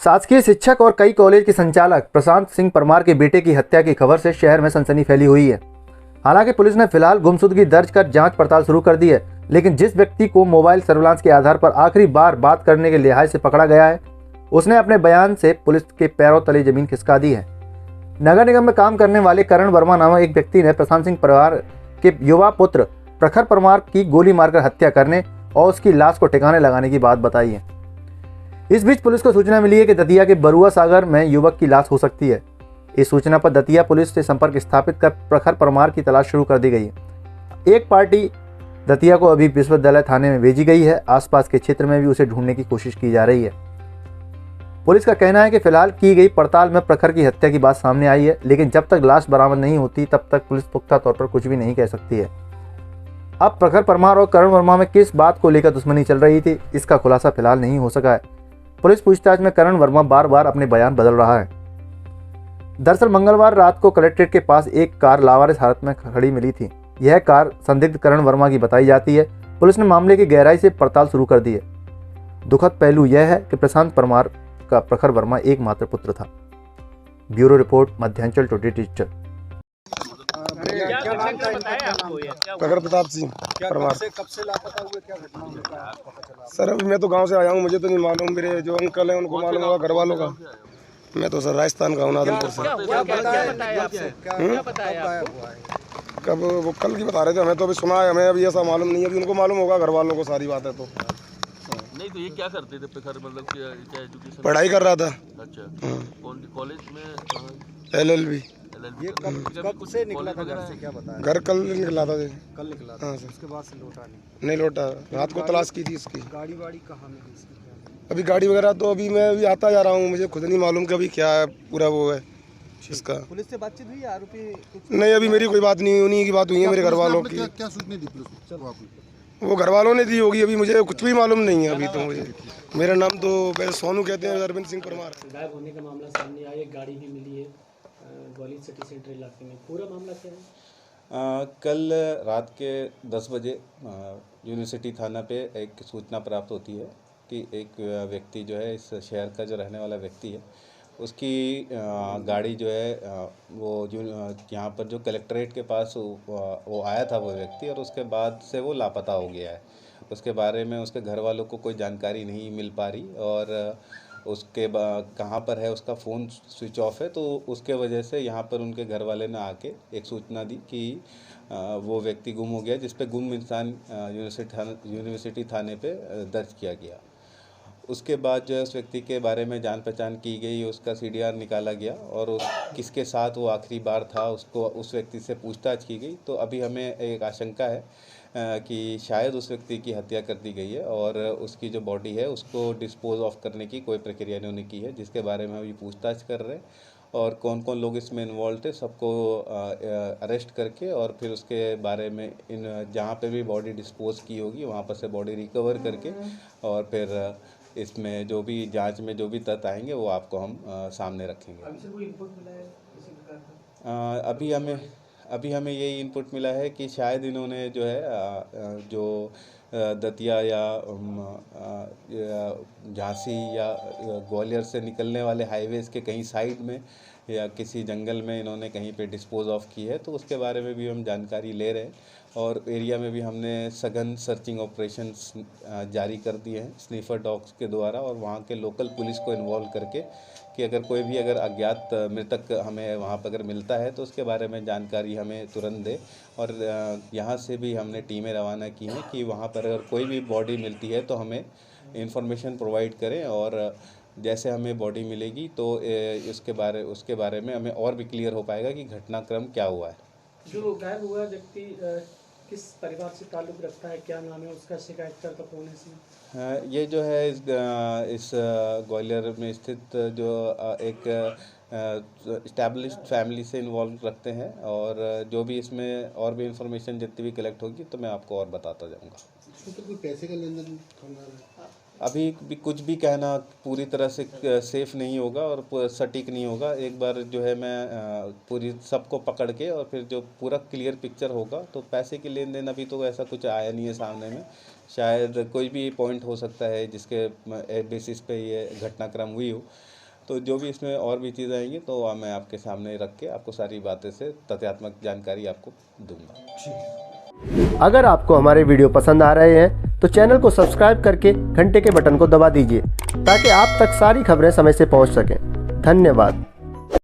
शासकीय शिक्षक और कई कॉलेज के संचालक प्रशांत सिंह परमार के बेटे की हत्या की खबर से शहर में सनसनी फैली हुई है। हालांकि पुलिस ने फिलहाल गुमशुदगी दर्ज कर जांच पड़ताल शुरू कर दी है, लेकिन जिस व्यक्ति को मोबाइल सर्विलांस के आधार पर आखिरी बार बात करने के लिहाज से पकड़ा गया है, उसने अपने बयान से पुलिस के पैरों तले जमीन खिसका दी है। नगर निगम में काम करने वाले करण वर्मा नामक एक व्यक्ति ने प्रशांत सिंह परमार के युवा पुत्र प्रखर परमार की गोली मारकर हत्या करने और उसकी लाश को ठिकाने लगाने की बात बताई है। इस बीच पुलिस को सूचना मिली है कि दतिया के बरुआ सागर में युवक की लाश हो सकती है। इस सूचना पर दतिया पुलिस से संपर्क स्थापित कर प्रखर परमार की तलाश शुरू कर दी गई है। एक पार्टी दतिया को अभी विश्वविद्यालय थाने में भेजी गई है। आसपास के क्षेत्र में भी उसे ढूंढने की कोशिश की जा रही है। पुलिस का कहना है कि फिलहाल की गई पड़ताल में प्रखर की हत्या की बात सामने आई है, लेकिन जब तक लाश बरामद नहीं होती तब तक पुलिस पुख्ता तौर पर कुछ भी नहीं कह सकती है। अब प्रखर परमार और करण वर्मा में किस बात को लेकर दुश्मनी चल रही थी, इसका खुलासा फिलहाल नहीं हो सका है। पुलिस पूछताछ में करण वर्मा बार बार अपने बयान बदल रहा है। दरअसल मंगलवार रात को कलेक्ट्रेट के पास एक कार लावारिस हालत में खड़ी मिली थी। यह कार संदिग्ध करण वर्मा की बताई जाती है। पुलिस ने मामले की गहराई से पड़ताल शुरू कर दी है। दुखद पहलू यह है कि प्रशांत परमार का प्रखर वर्मा एकमात्र पुत्र था। Bureau report, Madhyanchal today digital. प्रखर प्रताप सिंह परमार। कब से लापता हुए, क्या घटना हुई, पता चला? सर अभी मैं तो गांव से आया हूँ, मुझे तो नहीं मालूम। मेरे जो अंकल हैं उनको मालूम होगा, घर वालों का। मैं तो सर राजस्थान का हूँ, नादलपुर से। कब वो कल की बता रहे थे, हमें तो अभी सुना है, हमें अभी ऐसा मालूम नहीं है। अभी उनको मालूम होगा, घर वालों को सारी बात है। तो नहीं तो ये क्या करते थे प्रखर, मतलब क्या एजुकेशन? पढ़ाई कर रहा था। अच्छा, कौन कॉलेज में? LLB। ये कब से निकला था घर से, क्या बताया? घर कल निकला था। कल निकला था। हाँ सर। उसके बाद से लौटा नहीं लौटा, रात को तलाश की थी इसकी। गाड़ी वाड़ी कहाँ मिली इसकी, क्या? अभी गाड़ी वगैरह तो अभी मैं अभी आता जा रहा हूँ, मुझे खुद नहीं मालूम कि अभी क्या है पूरा वो है इसका। पुलिस से बातचीत हुई, आरोपी कुछ? नहीं, अभी मेरी कोई बात नहीं, उन्हीं की बात हुई है मेरे घर वालों की। क्या सूचना दी पुलिस को? वो घर वालों ने दी होगी, अभी मुझे कुछ भी मालूम नहीं है। अभी तो मुझे, मेरा नाम तो वैसे सोनू कहते हैं, अरविंद सिंह परमार। गायब होने का मामला सामने आया, एक गाड़ी भी मिली है ग्वालियर सिटी सेंटर इलाके में। पूरा मामला क्या है? कल रात के 10 बजे यूनिवर्सिटी थाना पे एक सूचना प्राप्त होती है कि एक व्यक्ति जो है, इस शहर का जो रहने वाला व्यक्ति है, उसकी गाड़ी जो है वो जो यहाँ पर जो कलेक्ट्रेट के पास वो आया था वो व्यक्ति, और उसके बाद से वो लापता हो गया है। उसके बारे में उसके घर वालों को कोई जानकारी नहीं मिल पा रही, और उसके कहाँ पर है, उसका फ़ोन स्विच ऑफ है। तो उसके वजह से यहाँ पर उनके घर वाले ने आके एक सूचना दी कि वो व्यक्ति गुम हो गया, जिस पे गुम इंसान यूनिवर्सिटी थाने पे दर्ज किया गया। उसके बाद जो है उस व्यक्ति के बारे में जान पहचान की गई, उसका CDR निकाला गया, और उस किसके साथ वो आखिरी बार था उसको उस व्यक्ति से पूछताछ की गई। तो अभी हमें एक आशंका है कि शायद उस व्यक्ति की हत्या कर दी गई है, और उसकी जो बॉडी है उसको डिस्पोज ऑफ करने की कोई प्रक्रिया इन्होंने की है, जिसके बारे में अभी पूछताछ कर रहे हैं। और कौन कौन लोग इसमें इन्वॉल्व थे सबको अरेस्ट करके, और फिर उसके बारे में जहाँ पे भी बॉडी डिस्पोज की होगी वहाँ पर से बॉडी रिकवर करके, और फिर इसमें जो भी जांच में जो भी तथ्य आएंगे वो आपको हम सामने रखेंगे। अभी हमें यही इनपुट मिला है कि शायद इन्होंने जो है जो दतिया या झांसी या ग्वालियर से निकलने वाले हाईवेज़ के कहीं साइड में या किसी जंगल में इन्होंने कहीं पे डिस्पोज ऑफ की है। तो उसके बारे में भी हम जानकारी ले रहे हैं, और एरिया में भी हमने सघन सर्चिंग ऑपरेशंस जारी कर दिए हैं स्नीफर डॉग्स के द्वारा, और वहाँ के लोकल पुलिस को इन्वॉल्व करके कि अगर कोई भी अज्ञात मृतक हमें वहाँ पर अगर मिलता है तो उसके बारे में जानकारी हमें तुरंत दे। और यहाँ से भी हमने टीमें रवाना की हैं कि वहाँ पर अगर कोई भी बॉडी मिलती है तो हमें इंफॉर्मेशन प्रोवाइड करें, और जैसे हमें बॉडी मिलेगी तो उसके बारे में हमें और भी क्लियर हो पाएगा कि घटनाक्रम क्या हुआ है। जो गायब हुआ व्यक्ति किस परिवार से ताल्लुक़ रखता है, क्या नाम है उसका, शिकायतकर्ता कौन है इसमें? ये जो है इस ग्वालियर में स्थित जो एक इस्टेब्लिश्ड फैमिली से इन्वॉल्व रखते हैं, और जो भी इसमें और भी इंफॉर्मेशन जितनी भी कलेक्ट होगी तो मैं आपको और बताता जाऊंगा। कोई पैसे का लेन देन? अभी भी कुछ भी कहना पूरी तरह से सेफ़ नहीं होगा और सटीक नहीं होगा। एक बार जो है मैं पूरी सबको पकड़ के और फिर जो पूरा क्लियर पिक्चर होगा, तो पैसे की लेन देन अभी तो ऐसा कुछ आया नहीं है सामने में। शायद कोई भी पॉइंट हो सकता है जिसके बेसिस पे ये घटनाक्रम हुई हो। तो जो भी इसमें और भी चीज़ें आएंगी तो मैं आपके सामने रख के आपको सारी बातें से तथ्यात्मक जानकारी आपको दूंगा। अगर आपको हमारे वीडियो पसंद आ रहे हैं तो चैनल को सब्सक्राइब करके घंटे के बटन को दबा दीजिए ताकि आप तक सारी खबरें समय से पहुंच सकें। धन्यवाद।